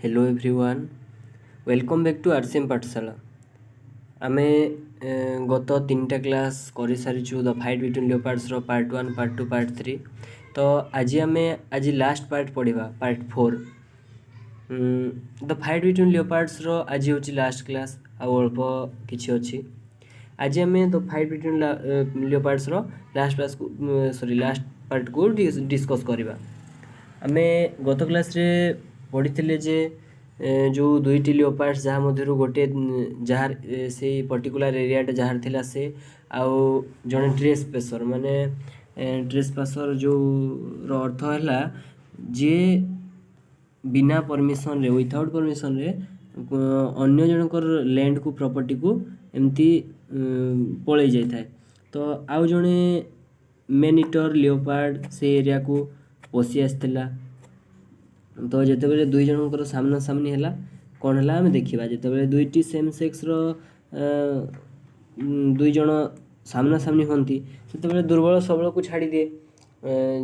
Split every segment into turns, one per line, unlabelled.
Hello everyone, welcome back to RCM Pathshala. आमे गत 3टा क्लास कर सारी द फाइट बिटवीन लियोपार्ड्स रो पार्ट 1 पार्ट 2 पार्ट 3। तो आज लास्ट पार्ट पढ़ा part 4। The fight between leopards रो आज हूँ लास्ट क्लास अल्प किसी अच्छी। आज आम द फाइट बिटवीन लियोपार्ड्स रो लास्ट क्लास लास्ट पार्ट को डिस्कस करवा। आम गत क्लास रे पढ़ी जे जो दुईटी लियोपार्ड्स जहाँ मध्य गोटे जार से पर्टिकुलर एरियाटा जार थिला से आउ जड़े ट्रेस पेसर माने ट्रेस पेसर जो अर्थ है जे बिना परमिशन रे विथआउट परमिशन रे अन्य जनकर लैंड को प्रॉपर्टी को एमती पलि जाए थाए। तो आउ जड़े मेन ईटर लियोपार्ड से एरिया को पशि आसला। तो जिते बड़े दुई जनकर सामना सामनी है कौन है आम देखा जिते दुईटी सेम सेक्स दुई जन सामना सामनी होती से दुर्बल सबल को छाड़ी दिए।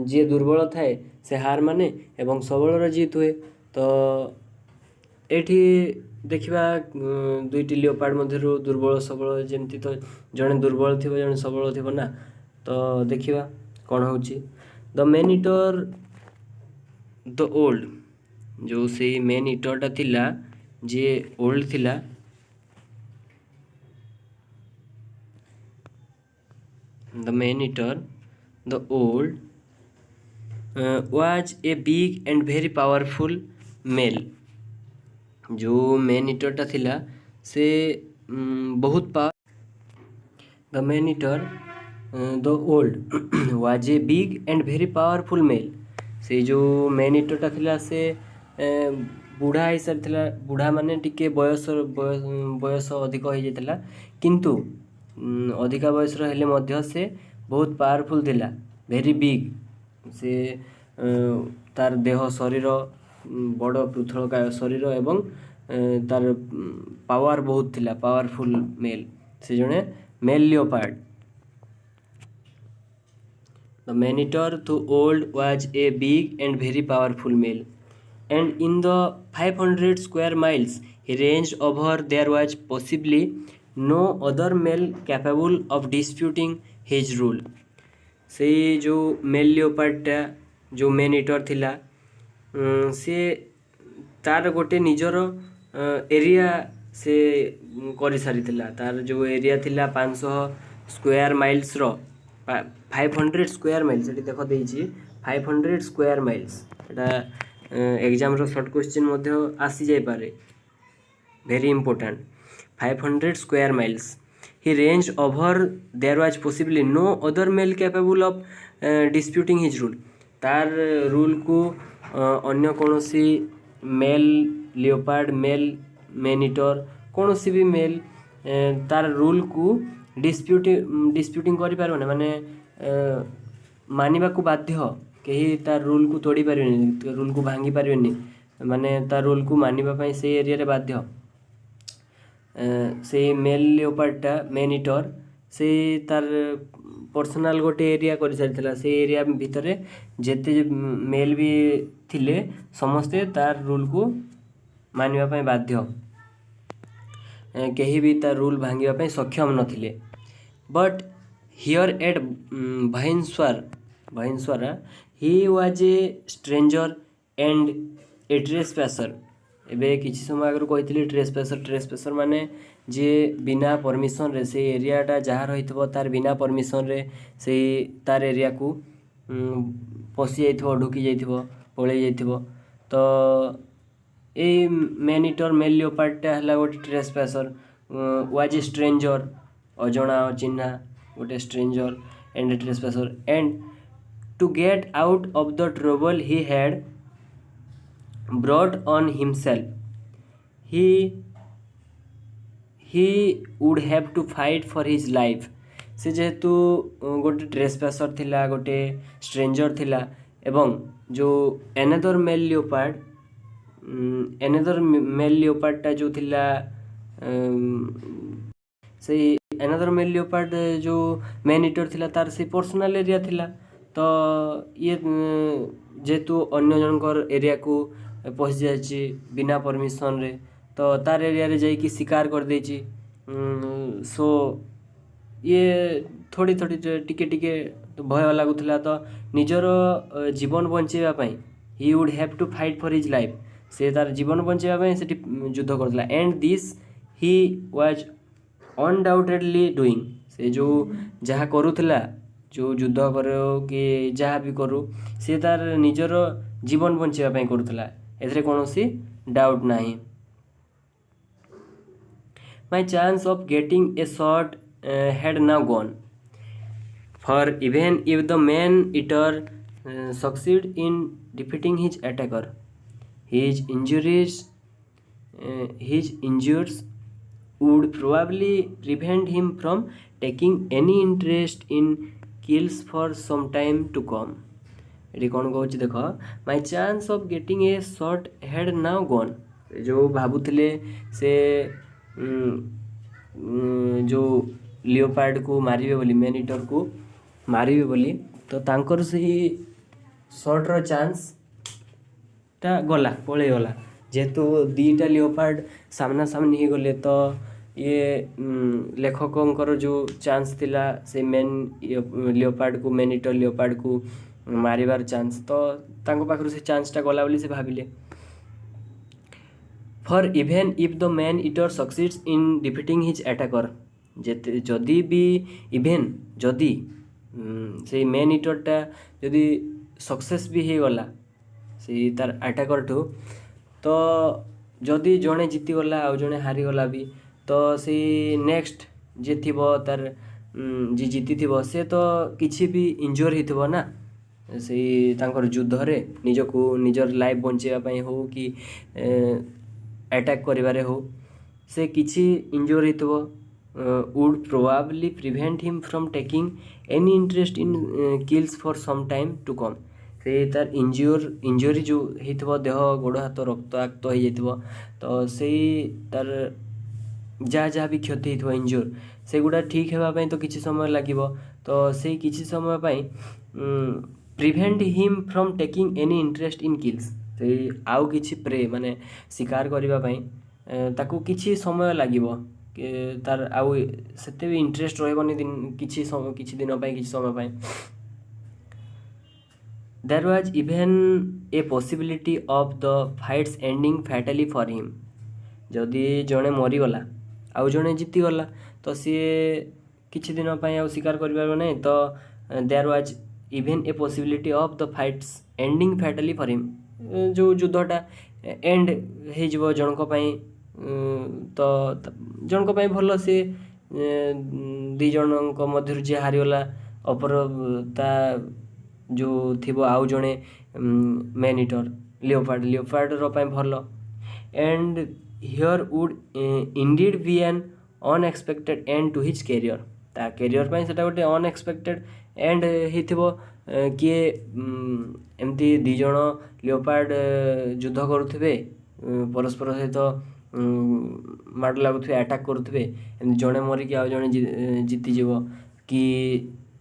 जी दुर्बल थाए से हार माने एवं सबलर जीत हुए। तो एठी देखा दुईटी लियोपार्ड मध्य दुर्बल सबल जमती तो जड़े दुर्बल थी जड़े सबल थी ना। तो देखा कौन हो the man eater the old जो से मेन ईटरटा थिला जे ओल्ड थिला the man eater the old was a big and very powerful male. जो मेन ईटरटा थिला से बहुत power the man eater the old was a big and very powerful male. से जो मेन ईटरटा थिला से बुढ़ा ही सारी बुढ़ा माने टिके बयस अधिक हो जाता किंतु अधिका बयस हेले मध्य से बहुत पावरफुल थिला वेरी बिग। से तार देह शरीर बड़ पृथलकाय शरीर एवं तार पावर बहुत थिला पावरफुल मेल। से जड़े male leopard the man eater too old was a big and very powerful male and in the 500 square miles he ranged over there was possibly no other male capable of disputing his rule। से जो mail लियोपार्डटा जो main eater थिला से तार गोटे निजर area से कर सारी तार जो एरिया थिला 500 स्क्वायर माइल्स रो 500 स्क्वायर माइल्स देख देइछि 500 स्क्वायर माइल्स एग्जाम रो शॉर्ट क्वेश्चन मध्य आसी जाय पारे very important 500 square miles he range over there was possibly no other male capable of disputing his rule. तार रूल को अन्य कौनसी male leopard male man eater कौनसी भी मेल तार रूल को डिस्प्यूटिंग करि पारबो माने मानिबा को बाध्य कहीं तार रूल को तोड़ी पारे रूल को भांगी पारे माने तार रूल को मानिबा से एरिया रे बाध्य। से मेल लियोपार्डटा मेन ईटर से तार पर्सनाल गोटे एरिया कर सारी से एरिया भितर जेते मेल भी थिले समस्ते तार रूल को मानिबा बाध्य कहीं भी तार रूल भांगी सक्षम नथिले। But here at Bhainswara he was a stranger and a trespasser। एबे किसी समय आगे कही ट्रेसपेसर माने जे बिना परमिशन रे से एरियाटा जहाँ रही तार बिना परमिशन रे से तार एरिया को पशि जाइथिबो ढुकी जाइथिबो पळै जाइथिबो। तो ए मेन ईटर मेल लियोपार्डटा हला गोटे ट्रेसपेसर वाज ए स्ट्रेंजर अजଣା अचिन्हा गोटे stranger and a trespasser and to get out of the trouble he had brought on himself he would have to fight for his life। से जेहेतु गोटे ट्रेसपेसर थिला गोटे स्ट्रेंजर थिला एवं जो एनादर मेल लियोपार्डटा जो थिला से एनादर मेल लियोपार्ड जो मेन ईटर थिला तार से पर्सनल एरिया थिला। तो ये जेहेतु अन्य जनकर एरिया को पशि जाइए बिना परमिशन रे, तो तार एरिया रे जाइए शिकार कर देछि। सो ये थोड़ी थोड़ी टिके टिके भय लगुला, तो निजर जीवन बचाइवाई he would have to fight for his life. से तार जीवन बचाइवाई से युद्ध करला, and this he was undoubtedly doing. से जो जहाँ करुला, जो युद्ध करो कि जहाँ भी करू, से तार निजर जीवन बचाइवाई करुला, एथरे कौनसी डाउट नहीं। My chance of getting a shot had now gone, for even if the man-eater succeed in defeating his attacker, his injuries would probably prevent him from taking any interest in kills for some time to come. ଏଠି କ'ଣ କହୁଛି ଦେଖ, my chance of getting a shot had now gone. ଯେଉଁ ଭାବୁଥିଲେ ସେ ଯେଉଁ leopard को मारिबे बोली, मेन इटर को मारिबे बोली, तो तांकर सही शॉट्र चान्स टा गला पलि गला। जेहेतु दीटा लियोपार्ड सामना सामनी हो गले, तो ये लेखकों जो चान्स थिला से मेन लियोपार्ड को, मेन इटर लियोपार्ड को मारिबार चान्स, तो तांको पाखरु से चान्सटा गला बोली से भाविले। For even if the man eater succeeds in defeating his attacker, जदि भी इवेन जदि से मेन इटरटा जदि सक्सेस भी हो गला से तार अटैकर ठू, तो जदि जड़े जीतीगला आउ जड़े हारीगला भी, तो से नेक्स्ट जे थी तार जी जीती थी से तो किसी भी इंजोर होइथिबो ना, से तांकर युद्ध रे निजको निजर लाइफ बंचेवाई हो कि अटैक करिबारे हो, से किसी injure होइथिबो, would probably prevent him from taking any interest in kills for some time to come। से तार इंजरी जो होइथिबो, देह गोड़ हाथ रक्ताक्त हो जाइथिबो, तो से तार जहाँ भी क्षति होइथिबो इंजोर, से गुड़ा ठीक हेबा तो किसी समय लागिबो, तो से किसी समय prevent him from taking any interest in kills. से आउ किछि प्रे माने शिकार करिबा पई ताकू किछि समय लागिबो, तार आउ सेते भी इंटरेस्ट रहबनी किछि दिन पई, किछि समय पई। There was even a possibility of the fight's ending fatally for him. जदि जड़े मरीगला आउ जड़े जीतीगला, तो सी किछि दिन पई आउ शिकार करि पारबो नै, तो there was even a possibility of the fight's ending fatally for him. जो युद्धटा एंड हो जनक पई, तो जनक पई भल, से दी जनक मध्य जे हारीगला अपर ता जो थिबो आउ जड़े मेन इटर लियोपार्ड रो भल। And here would indeed be an unexpected end to his career. ता कैरियर पई सेटा गोटे अनएक्सपेक्टेड एंड होइथिबो, किए एमती दी जण लियोपार्ड युद्ध करुथिबे, परस्पर सहित माड़ लागुथिबे, अटैक करुथिबे, एमती जड़े मरिकी आउ जड़े जीती जीवो, कि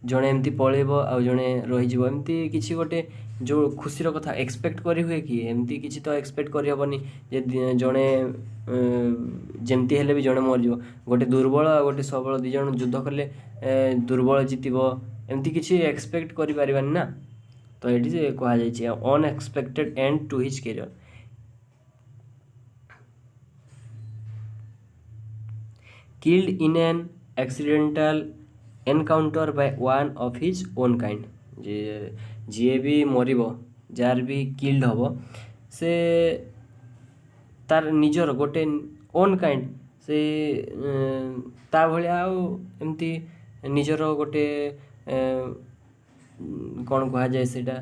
जड़े एमती पळेबो आउ जड़े रही जीवो, एमती किछि गोटे जो खुशीर कथा एक्सपेक्ट करी हुए कि एमती किछि तो एक्सपेक्ट करि हबनी जे जड़े जेमती हेले भी जड़े मर जीवो। गोटे दुर्बल आ गोटे सबल दी जण युद्ध कले दुर्बल जीतिबो, एमती किछि एक्सपेक्ट करि पारिबानी ना। तो ये से कहा जाइए unexpected end to his career. Killed in an accidental encounter by one of his own kind. जी भी मरिबो, जार भी किल्ड हबो, से तार निजर गोटे ओन काइंड, से ता भलिया एमती निजर गोटे कौन कह जाए सेटा,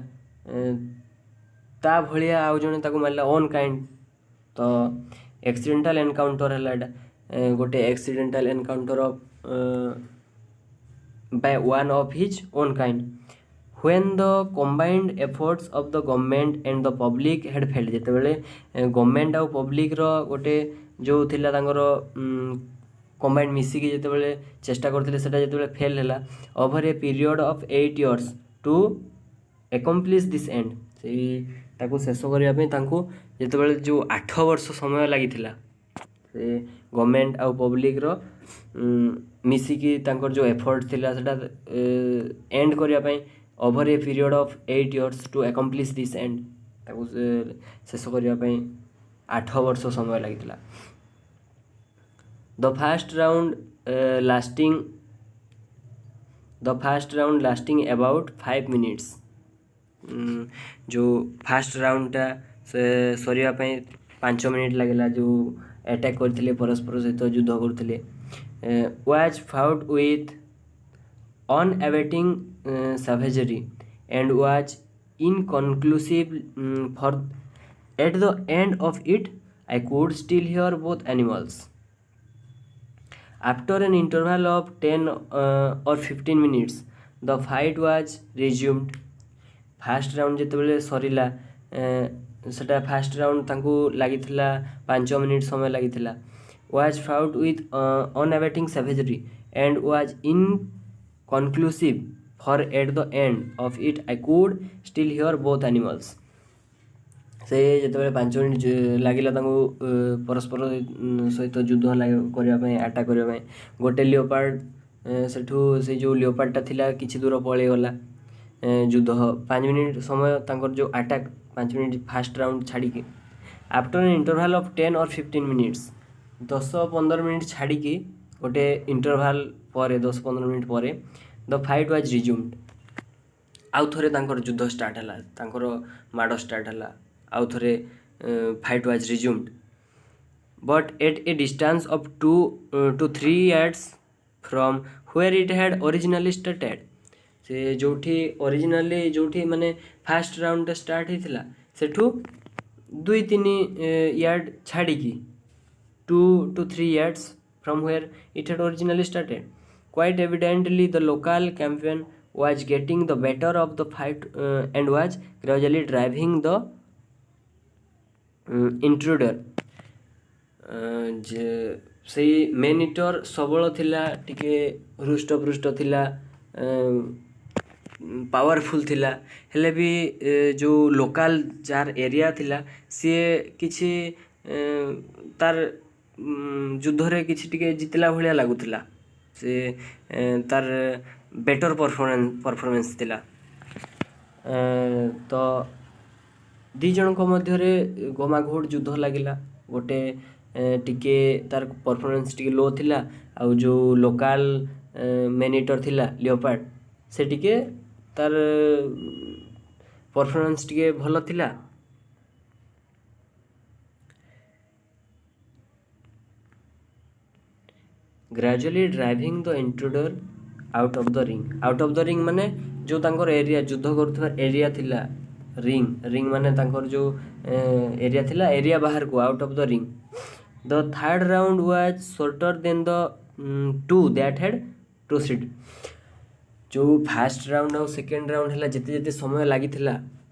ता भलिया आउ जने ताकू मारला ओन काइंड। तो एक्सीडेंटल एनकाउंटर है गोटे accidental encounter of bye one of his own kind when the combined efforts of the government and the public had failed. जेते बेले गवर्नमेंट आउ पब्लिक रो गोटे जो थिला तांगर कंबाइंड मिसिकी जेते बेले चेष्टा करथिले, सेटा जेते बेले फेल हैला over a period of 8 years to accomplish this end. से ताकू शेष करने जिते जो 8 वर्ष समय लगी से गवर्नमेंट आउ पब्लिक रो मिसिकी तांकर जो एफर्ट थिला सेटा एंड करने over a period of 8 years to accomplish this end ताकू शेष करने 8 वर्ष समय लगी the first round lasting about 5 minutes जो फास्ट राउंडटा से सरिया 5 मिनिट लगे जो अटैक करते परस्पर सहित युद्ध करते was fought with unabating savagery and was inconclusive for at the end of it I could still hear both animals after an interval of 10 or 15 minutes the fight was resumed first round जिते सरिला सेटा fast round तांको लगी 5 minute समय लगी was fought with unabating savagery and was inconclusive for at the end of it I could still hear both animals से जिते 5 minute लगिला परस्पर सहित युद्ध करने अटैक करने गोटे लियोपार्ड सेठू से जो लियोपार्डटा थिला किछि दूर पळेगला युद्ध 5 मिनिट समय तांकर जो अटैक 5 मिनिट फास्ट राउंड छाड़ी after an interval of 10 or 15 minutes 10-15 minute छाड़ी गोटे इंटरवल पर 10-15 मिनिट पर द फाइट वाज रिज्यूम्ड आउ थे युद्ध स्टार्ट है माड़ स्टार्ट है आउ थे fight was resumed but at A distance of 2 to 3 yards from where it had originally started से जोठी ओरिजिनली जोठी माने फास्ट राउंड स्टार्ट होता सेठू 2-3 यार्ड छाड़ी 2 to 3 yards from where it had originally started. Quite evidently the local champion was getting the better of the fight and was gradually driving the intruder. से मेनिटर सबल थिला टिके हृष्टपृष्ट थिला powerful थिला हेले भी जो लोकल जार एरिया थिला सी किछि तार युद्ध रे किछि टिके जितला भलिया लागुथिला से तार बेटर परफॉर्मेंस थिला तो दी जनक मध्य रे घमाघोट युद्ध लागिला गोटे टिके तार परफॉर्मेंस टिके लो थिला आ जो लोकल मेनिटर थिला लियोपार्ड से टिके तार परफॉर्मेंस टिके भल थिला gradually driving the intruder out of the ring माने जो तांकर एरिया युद्ध करथुवा एरिया थिला रिंग माने तांकर जो एरिया थिला एरिया बाहर को out of the ring the third round was shorter than the 2 that had proceed जो फास्ट राउंड और सेकेंड राउंड है जिते जिते समय लगी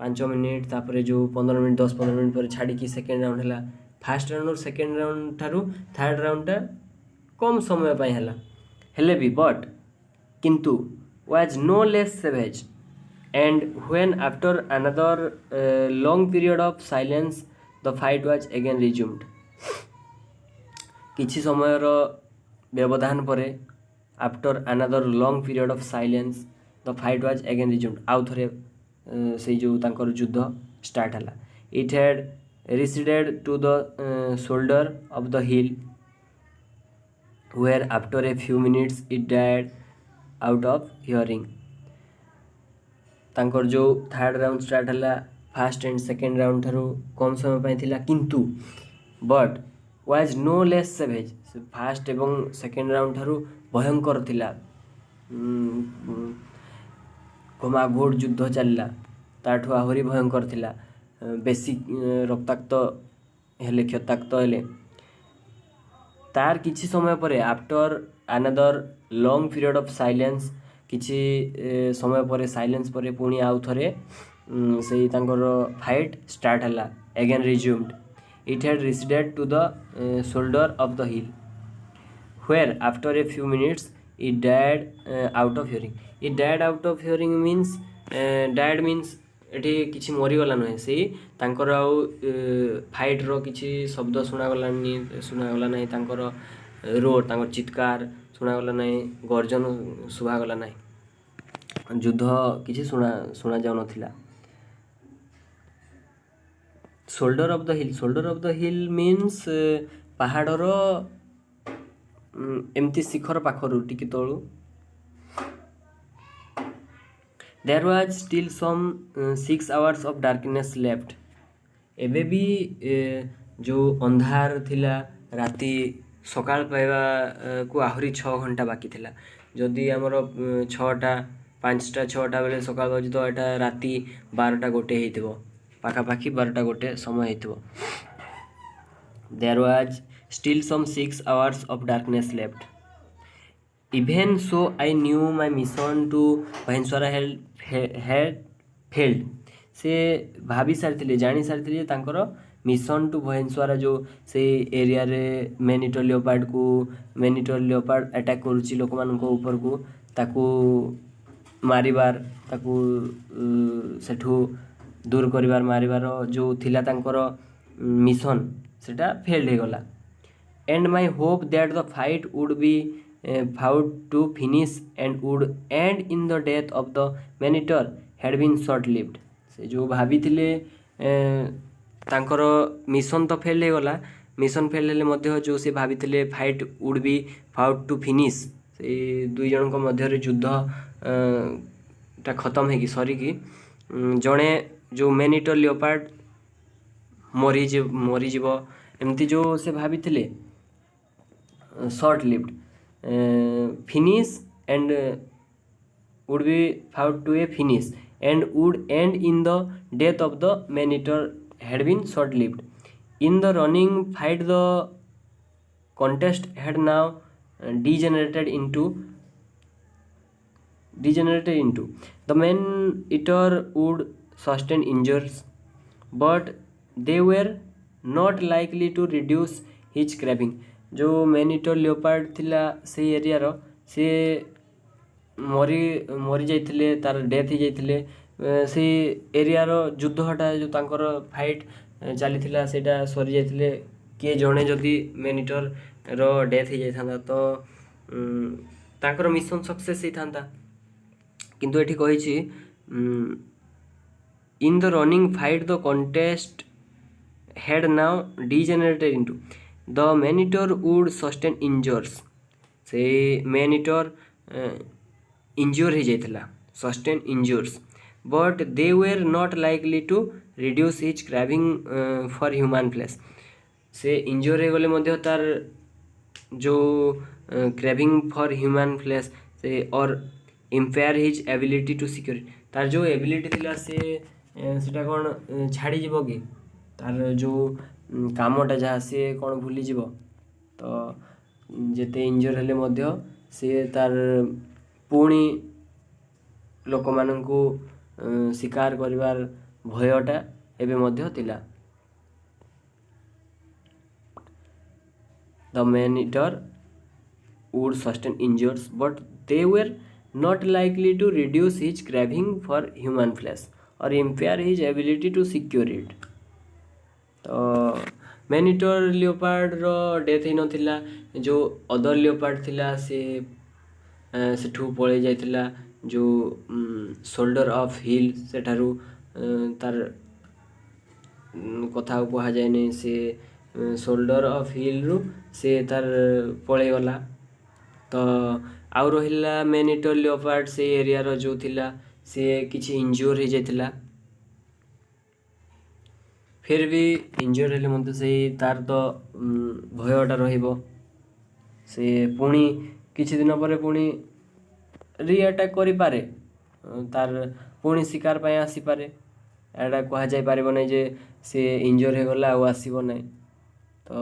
5 मिनिट तापर जो 15 मिनिट 10-15 मिनिट पर छाड़ी सेकेंड राउंड है फास्ट राउंड और सेकेंड राउंड ठारू थर्ड राउंडटा कम समय पाई हेले भी बट किंतु was no less savage and when after another long period of silence the fight was again resumed किछि समयर व्यवधान पर after another long period of silence the fight was again resumed आउ थे से जो तांकर युद्ध स्टार्ट है it had receded to the shoulder of the hill where after a few minutes it died out of hearing तांकर जो third round start है फास्ट एंड सेकेंड राउंड ठारू कम समय पाई थिला किंतु but was no less savage first एवं सेकेंड राउंड ठारू भयंकर थिला घमाघोट युद्ध चलला ताठू आहरी भयंकर थिला बेसी रक्ताक्त हेले क्षताक्त हेले तार किछि समय पर after another long period of silence किछि समय पर साइलेंस पर पुणी आउ थे से तांकर फाइट स्टार्ट है again resumed it had receded to the shoulder of the hill where after a few minutes it died out of hearing means died means एठी किछि मरीगला नुहे से तांकर आउ फाइट्र किछि शब्द शुणागला नहीं तांकर रोड तांकर चित्कार शुणागला नहीं गर्जन शुभागला नहीं युद्ध किछि शुणा जाउ नथिला। Shoulder of the hill means पहाड़र एमती शिखर पाखरु टिके तळु। There was still some 6 hours of darkness left। एबे भी जो अंधार थिला राति सकाळ पाइबा को आहुरी 6 घंटा बाकी थिला। जदि हमर 6टा 5टा 6टा बेले सकाळ बजि तो एटा राति 12टा गोटे हेतिबो पाखापाखि 12टा गोटे समय हेतिबो। There was still some 6 hours of darkness left। Even so I knew my mission to Bhanswara had failed। से भाभी सारी जानी सारी तांकर मिशन टू भैंसवारा जो से एरिया रे मैनिटर लियोपार्ड अटैक करुच्ची लोक मान ऊपर को ताकू मारिबार ताकू सेठू दूर करिबार मारिबार जो थिला तांकर मिशन सेटा फेल्ड हो गला। And my hope that the fight would be vowed to finish and would end in the death of the Manitor had been short lived। से जो भाभी थिले तांकर मिशन तो फेल हो गला। मिशन फेल हेले मध्य जो से भाभी थिले fight would be vowed to finish से दुई जन को मध्य रे युद्ध ता खत्म है कि सरी कि जणे जो मैनिटर लियोपार्ड मरी जीव एमती जो से भाभी थिले short lived finish and would be found to a finish and would end in the death of the Manitor had been short lived। In the running fight the contest had now degenerated into the Man-Eater would sustain injuries but they were not likely to reduce his craving। जो मैनिटर leopard थिला से area रो से मरी जाइथिले तार death ही जाइथिले से area रो युद्ध हटा जो तांकर फाइट चली थिला सेटा सरी जाइथिले के जणे जदि मैनिटर रो डेथ ही जाइथांदा तो तांकर मिशन सक्सेस ही थांदा। किंतु एठी कहिछि in the running fight the contest had now degenerated into the Manitor would sustain injuries। से मैनिटर इंज्योर हो जाइथिला sustain injuries but they were not likely to reduce his craving for human flesh। से इंज्योर हो गले मध्य तार जो craving for human flesh से और impair his ability to secure तार जो एबिलिटी थिला से सेटा कोन छाड़ी जीवो कि तार जो कामटा जहाँ सी कौन भूली जीव तो जेते इंजर हेले मध्य सी तार पुणी लोक माननकु शिकार करिवार भयटा एबे मध्य तिला। The Man-Eater would sustain injuries but they were not likely to reduce his craving for human flesh or impair his ability to secure it। तो मैनिटर लियोपार्ड रो डेथ ही नथिला जो अदर लियोपार्ड थिला से सेठू पळे जाइथिला जो शोल्डर ऑफ हिल सेठारू तार कथा कहा जाए नहीं से शोल्डर ऑफ हिल रु से तार पळे गला। तो आउ रहिला मैनिटर लियोपार्ड से एरिया रो जो थिला से किछि इंज्योर हो जाइथिला फिर भी इंज्योर हेले मते से तार तो भयटा रहिबो से पुणी किछि दिन पर पुणी री अटैक करि पारे तार पुणी शिकार पाए आसी पारे एटा कहा जाय पारिबो नै जे से इंज्योर हे गला आ आसीबो नै। तो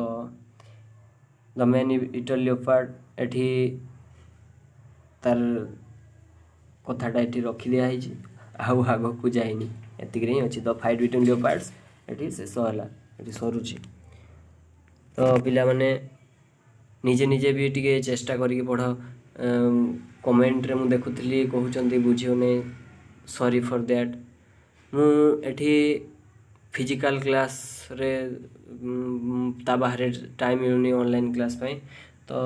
द मैन-ईटर लियोपार्ड एठी तार कथाटा एठी रखि दिया हिछि आउ आगो को जाइनी एतिक रे अछि। द फाइट बिटवीन लियोपार्ड्स एठी शेष होला एठी सरुछि। तो पिला माने निजे निजे भी टिके चेष्टा करिके पढ़ कमेंट रे मु देखुथली कहउचंती बुझियो नै सॉरी फॉर दैट ମୁଁ ଏଠି फिजिकल क्लास रे ता बाहर टाइम मिलूनी ऑनलाइन क्लास पाई तो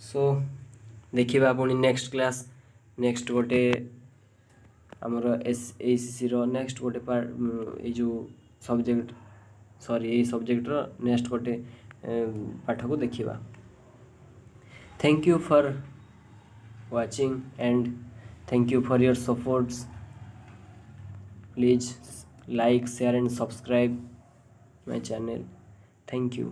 सो देखिबा पुणी नेक्स्ट क्लास नेक्स्ट गोटे आमर एसीसी रो नेक्स्ट गोटे पार्ट ये जो सब्जेक्ट सॉरी ये सब्जेक्ट रो नेक्स्ट गोटे पाठ को देखिबा। Thank you for watching and thank you for your supports. Please like, share and subscribe my channel. Thank you.